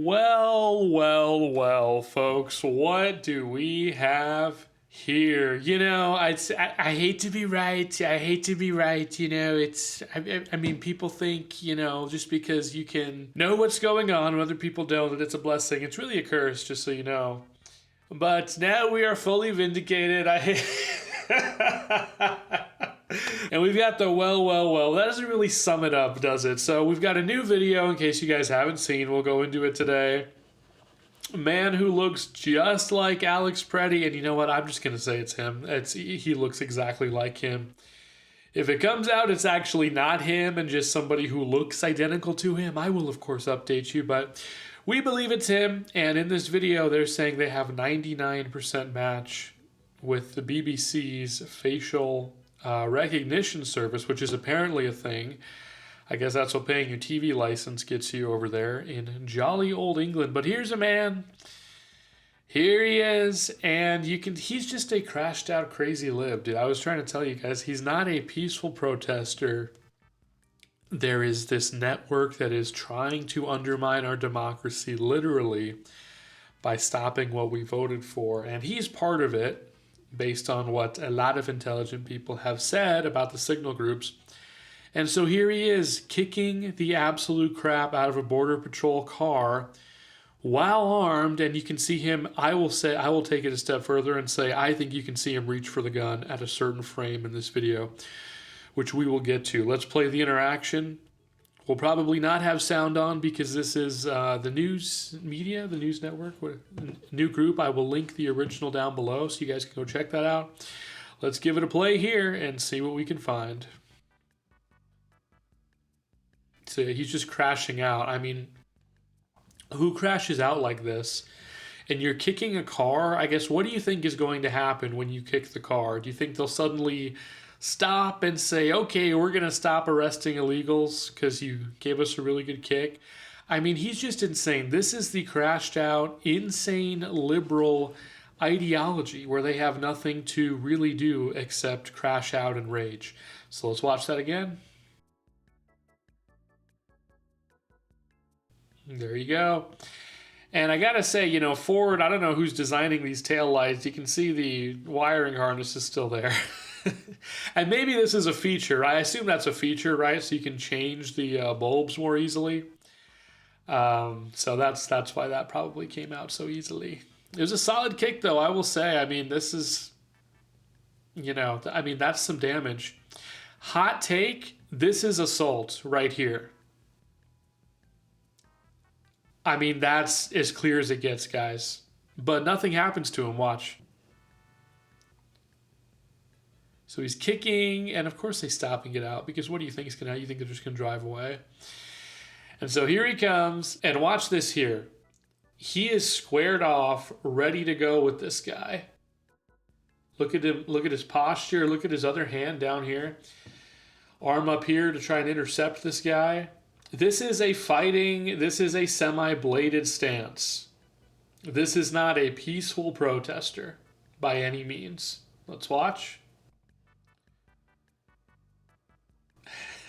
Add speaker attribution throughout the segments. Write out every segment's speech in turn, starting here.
Speaker 1: Well, folks, what do we have here? I hate to be right. I hate to be right. I mean, people think, just because you can know what's going on and other people don't, that it's a blessing. It's really a curse, just so you know. But now we are fully vindicated. And we've got the well. That doesn't really sum it up, does it? So we've got a new video in case you guys haven't seen. We'll go into it today. A man who looks just like Alex Preddy, and you know what? I'm just going to say it's him. He looks exactly like him. If it comes out it's actually not him and just somebody who looks identical to him, I will of course update you, but we believe it's him. And in this video, they're saying they have 99% match with the BBC's facial recognition service, which is apparently a thing. I guess that's what paying your TV license gets you over there in jolly old England. But here's a man. Here he is, and he's just a crashed out crazy lib, dude. I was trying to tell you guys, he's not a peaceful protester. There is this network that is trying to undermine our democracy, literally, by stopping what we voted for. And he's part of it, based on what a lot of intelligent people have said about the signal groups. And so here he is, kicking the absolute crap out of a Border Patrol car while armed, and you can see him. I will take it a step further and say I think you can see him reach for the gun at a certain frame in this video, which we will get to. Let's play the interaction. We'll probably not have sound on because this is the news media, the news network, new group. I will link the original down below so you guys can go check that out. Let's give it a play here and see what we can find. So he's just crashing out. I mean, who crashes out like this? And you're kicking a car, I guess. What do you think is going to happen when you kick the car? Do you think they'll suddenly stop and say, okay, we're going to stop arresting illegals because you gave us a really good kick? I mean, he's just insane. This is the crashed out, insane liberal ideology where they have nothing to really do except crash out and rage. So let's watch that again. There you go. And I gotta say, Ford, I don't know who's designing these tail lights. You can see the wiring harness is still there. And maybe this is a feature. I assume that's a feature, right? So you can change the bulbs more easily. So that's why that probably came out so easily. It was a solid kick, though, I will say. I mean, this is, that's some damage. Hot take, this is assault right here. I mean, that's as clear as it gets, guys. But nothing happens to him, watch. So he's kicking, and of course they stop and get out, because what do you think is going to happen? You think they're just going to drive away? And so here he comes, and watch this here. He is squared off, ready to go with this guy. Look at him, look at his posture, look at his other hand down here. Arm up here to try and intercept this guy. This is a semi-bladed stance. This is not a peaceful protester by any means. Let's watch.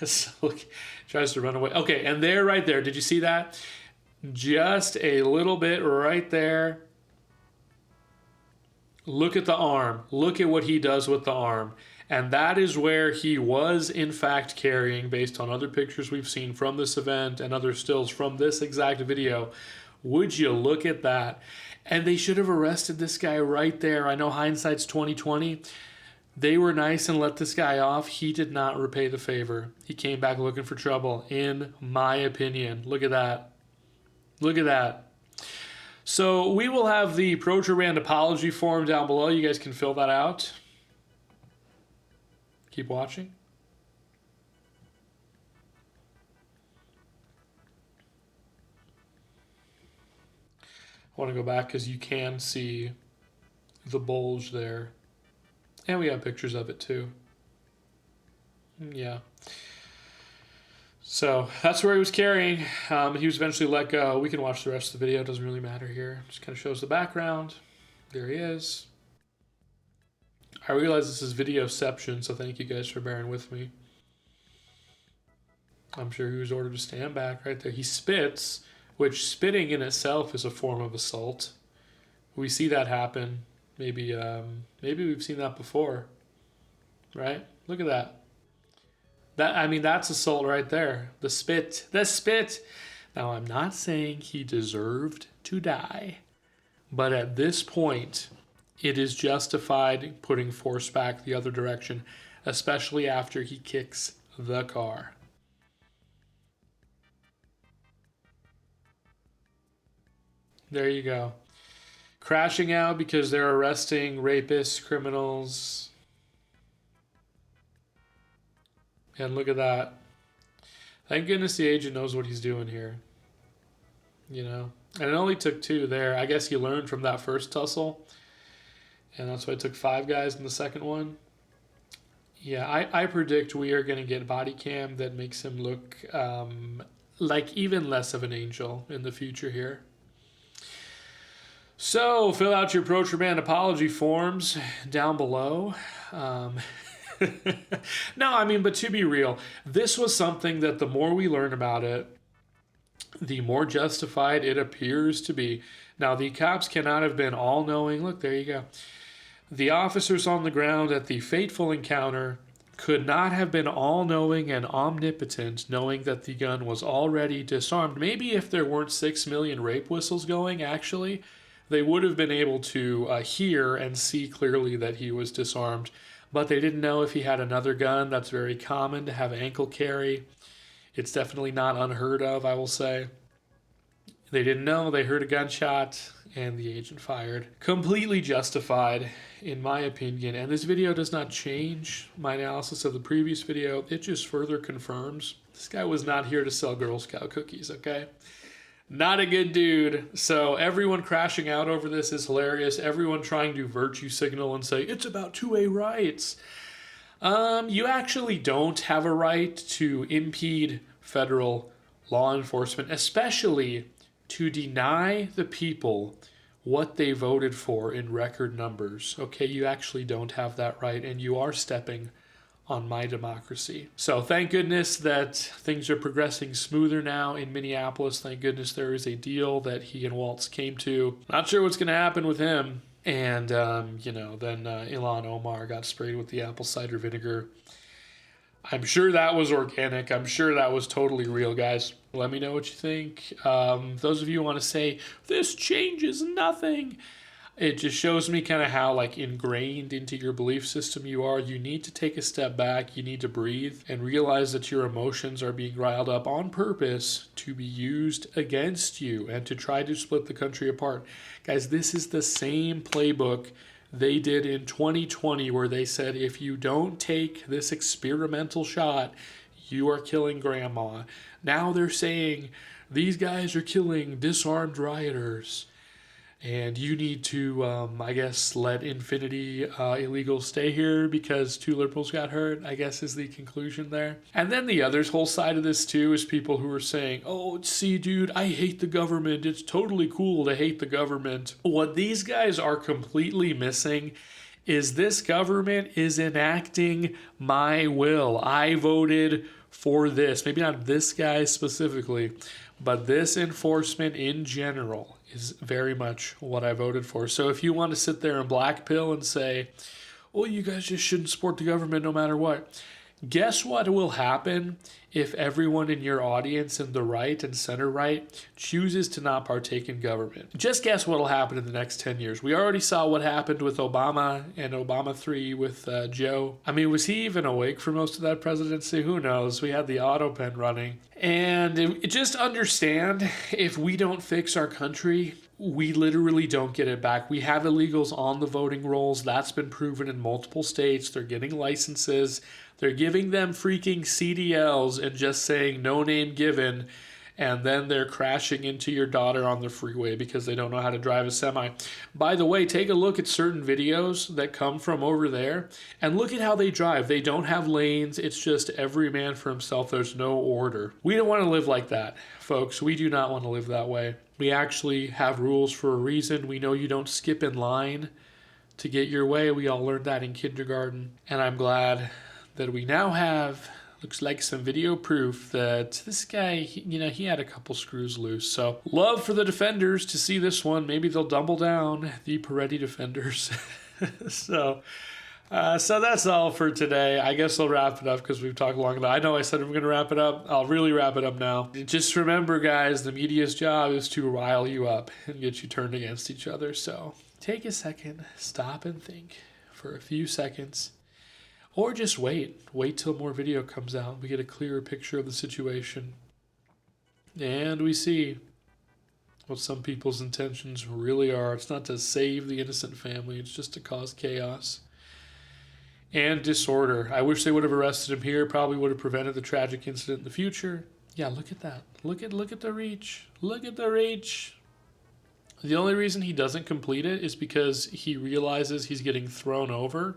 Speaker 1: So look, tries to run away. Okay, and there, right there, did you see that? Just a little bit right there. Look at the arm. Look at what he does with the arm. And that is where he was, in fact, carrying, based on other pictures we've seen from this event and other stills from this exact video. Would you look at that? And they should have arrested this guy right there. I know hindsight's 20/20. They were nice and let this guy off. He did not repay the favor. He came back looking for trouble, in my opinion. Look at that. Look at that. So we will have the Pro-Traband apology form down below. You guys can fill that out. Keep watching. I want to go back because you can see the bulge there. And we have pictures of it too. Yeah. So that's where he was carrying. He was eventually let go. We can watch the rest of the video. It doesn't really matter here. Just kind of shows the background. There he is. I realize this is videoception, so thank you guys for bearing with me. I'm sure he was ordered to stand back right there. He spits which spitting in itself is a form of assault. We see that happen. Maybe we've seen that before, right? Look at that. That's assault right there. The spit. Now, I'm not saying he deserved to die, but at this point, it is justified putting force back the other direction, especially after he kicks the car. There you go. Crashing out because they're arresting rapists, criminals. And look at that. Thank goodness the agent knows what he's doing here. You know? And it only took 2 there. I guess he learned from that first tussle. And that's why it took 5 guys in the second one. Yeah, I predict we are going to get body cam that makes him look like even less of an angel in the future here. So, fill out your Approach Your Man apology forms down below. No, but to be real, this was something that the more we learn about it, the more justified it appears to be. Now, the cops cannot have been all-knowing. Look, there you go. The officers on the ground at the fateful encounter could not have been all-knowing and omnipotent, knowing that the gun was already disarmed. Maybe if there weren't 6 million rape whistles going, actually, they would have been able to hear and see clearly that he was disarmed. But they didn't know if he had another gun. That's very common to have ankle carry. It's definitely not unheard of, I will say. They didn't know. They heard a gunshot, and the agent fired. Completely justified, in my opinion. And this video does not change my analysis of the previous video. It just further confirms this guy was not here to sell Girl Scout cookies, okay? Not a good dude. So everyone crashing out over this is hilarious. Everyone trying to virtue signal and say, it's about 2A rights. You actually don't have a right to impede federal law enforcement, especially to deny the people what they voted for in record numbers. Okay, you actually don't have that right, and you are stepping on my democracy. So thank goodness that things are progressing smoother now in Minneapolis. Thank goodness there is a deal that he and Waltz came to. Not sure what's going to happen with him. And, then Ilhan Omar got sprayed with the apple cider vinegar. I'm sure that was organic. I'm sure that was totally real, guys. Let me know what you think. Those of you who want to say, this changes nothing, it just shows me kind of how ingrained into your belief system you are. You need to take a step back. You need to breathe and realize that your emotions are being riled up on purpose to be used against you and to try to split the country apart. Guys, this is the same playbook they did in 2020 where they said, if you don't take this experimental shot, you are killing grandma. Now they're saying these guys are killing disarmed rioters. And you need to, let Infinity illegals stay here because 2 liberals got hurt, I guess is the conclusion there. And then the other whole side of this, too, is people who are saying, oh, see, dude, I hate the government. It's totally cool to hate the government. What these guys are completely missing is this government is enacting my will. I voted for this. Maybe not this guy specifically, but this enforcement in general is very much what I voted for. So if you want to sit there and blackpill and say, oh, you guys just shouldn't support the government no matter what, guess what will happen if everyone in your audience in the right and center right chooses to not partake in government? Just guess what will happen in the next 10 years. We already saw what happened with Obama and Obama 3 with Joe. Was he even awake for most of that presidency? Who knows? We had the auto pen running. And just understand, if we don't fix our country, we literally don't get it back. We have illegals on the voting rolls. That's been proven in multiple states. They're getting licenses. They're giving them freaking CDLs and just saying no name given, and then they're crashing into your daughter on the freeway because they don't know how to drive a semi. By the way, take a look at certain videos that come from over there and look at how they drive. They don't have lanes. It's just every man for himself. There's no order. We don't want to live like that, folks. We do not want to live that way. We actually have rules for a reason. We know you don't skip in line to get your way. We all learned that in kindergarten. And I'm glad that we now have Looks like some video proof that this guy, he had a couple screws loose. So love for the defenders to see this one. Maybe they'll double down, the Peretti defenders. So that's all for today. I guess I'll wrap it up because we've talked long enough. I know I said I'm going to wrap it up. I'll really wrap it up now. Just remember, guys, the media's job is to rile you up and get you turned against each other. So take a second, stop and think for a few seconds. Or just wait. Wait till more video comes out. We get a clearer picture of the situation. And we see what some people's intentions really are. It's not to save the innocent family. It's just to cause chaos and disorder. I wish they would have arrested him here. Probably would have prevented the tragic incident in the future. Yeah, look at that. Look at the reach. Look at the reach. The only reason he doesn't complete it is because he realizes he's getting thrown over,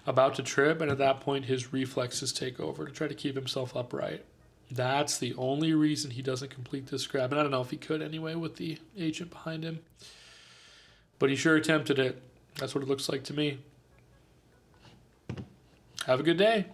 Speaker 1: about to trip, and at that point his reflexes take over to try to keep himself upright. That's the only reason he doesn't complete this grab. And I don't know if he could anyway with the agent behind him. But he sure attempted it. That's what it looks like to me. Have a good day.